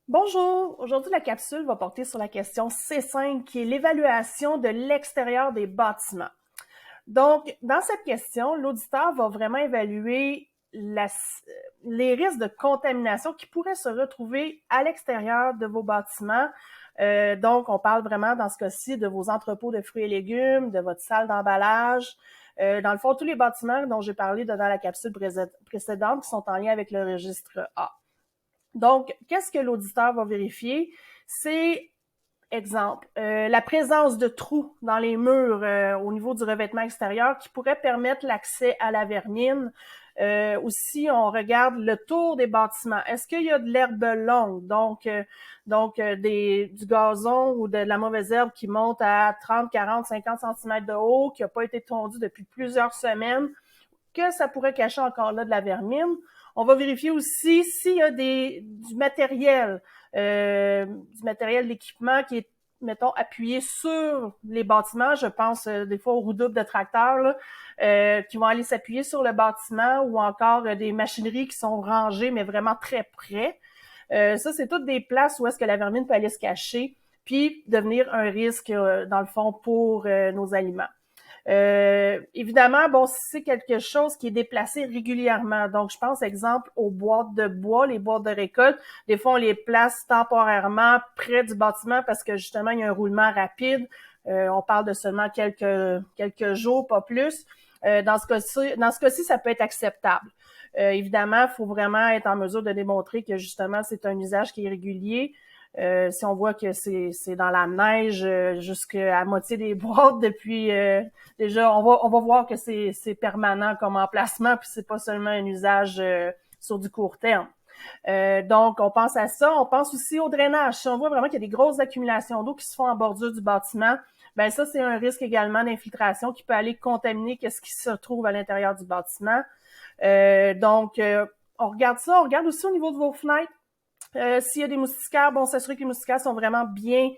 Bonjour, aujourd'hui la capsule va porter sur la question C5 qui est l'évaluation de l'extérieur des bâtiments. Donc, dans cette question, l'auditeur va vraiment évaluer les risques de contamination qui pourraient se retrouver à l'extérieur de vos bâtiments. Donc, on parle vraiment dans ce cas-ci de vos entrepôts de fruits et légumes, de votre salle d'emballage. Dans le fond, tous les bâtiments dont j'ai parlé dans la capsule précédente qui sont en lien avec le registre A. Donc, qu'est-ce que l'auditeur va vérifier? C'est, exemple, la présence de trous dans les murs au niveau du revêtement extérieur qui pourrait permettre l'accès à la vermine. Aussi, on regarde le tour des bâtiments. Est-ce qu'il y a de l'herbe longue, du gazon ou de la mauvaise herbe qui monte à 30, 40, 50 cm de haut, qui n'a pas été tondu depuis plusieurs semaines, que ça pourrait cacher encore là de la vermine. On va vérifier aussi s'il y a du matériel d'équipement qui est, mettons, appuyé sur les bâtiments. Je pense des fois aux roues doubles de tracteurs là, qui vont aller s'appuyer sur le bâtiment ou encore des machineries qui sont rangées, mais vraiment très près. Ça, c'est toutes des places où est-ce que la vermine peut aller se cacher puis devenir un risque, dans le fond, pour nos aliments. Évidemment, bon, c'est quelque chose qui est déplacé régulièrement. Donc, je pense, exemple, aux boîtes de bois, les boîtes de récolte. Des fois, on les place temporairement près du bâtiment parce que, justement, il y a un roulement rapide. On parle de seulement quelques jours, pas plus. Dans ce cas-ci, ça peut être acceptable. Évidemment, il faut vraiment être en mesure de démontrer que, justement, c'est un usage qui est régulier. Si on voit que c'est dans la neige jusqu'à moitié des boîtes depuis déjà on va voir que c'est permanent comme emplacement puis c'est pas seulement un usage sur du court terme. Donc on pense à ça, on pense aussi au drainage. Si on voit vraiment qu'il y a des grosses accumulations d'eau qui se font en bordure du bâtiment, ben ça c'est un risque également d'infiltration qui peut aller contaminer qu'est-ce qui se trouve à l'intérieur du bâtiment. On regarde ça, on regarde aussi au niveau de vos fenêtres. S'il y a des moustiquaires, bon, s'assurer que les moustiquaires sont vraiment bien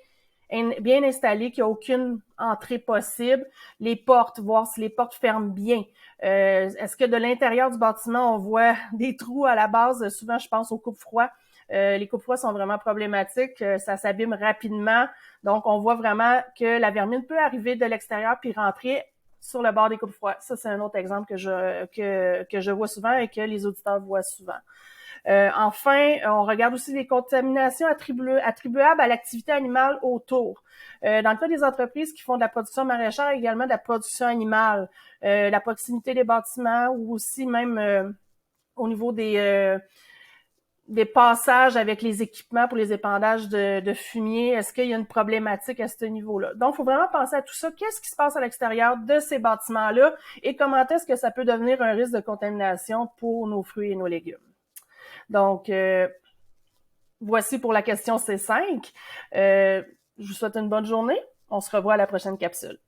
installés, qu'il n'y a aucune entrée possible. Les portes, voir si les portes ferment bien. Est-ce que de l'intérieur du bâtiment, on voit des trous à la base? Souvent, je pense aux coupes-froids. Les coupes-froids sont vraiment problématiques. Ça s'abîme rapidement. Donc, on voit vraiment que la vermine peut arriver de l'extérieur puis rentrer sur le bord des coupes-froids. Ça, c'est un autre exemple que je vois souvent et que les auditeurs voient souvent. Enfin, on regarde aussi les contaminations attribuables à l'activité animale autour. Dans le cas des entreprises qui font de la production maraîchère, également de la production animale, la proximité des bâtiments ou aussi même au niveau des passages avec les équipements pour les épandages de fumier, est-ce qu'il y a une problématique à ce niveau-là? Donc, il faut vraiment penser à tout ça. Qu'est-ce qui se passe à l'extérieur de ces bâtiments-là et comment est-ce que ça peut devenir un risque de contamination pour nos fruits et nos légumes? Donc, voici pour la question C5. Je vous souhaite une bonne journée. On se revoit à la prochaine capsule.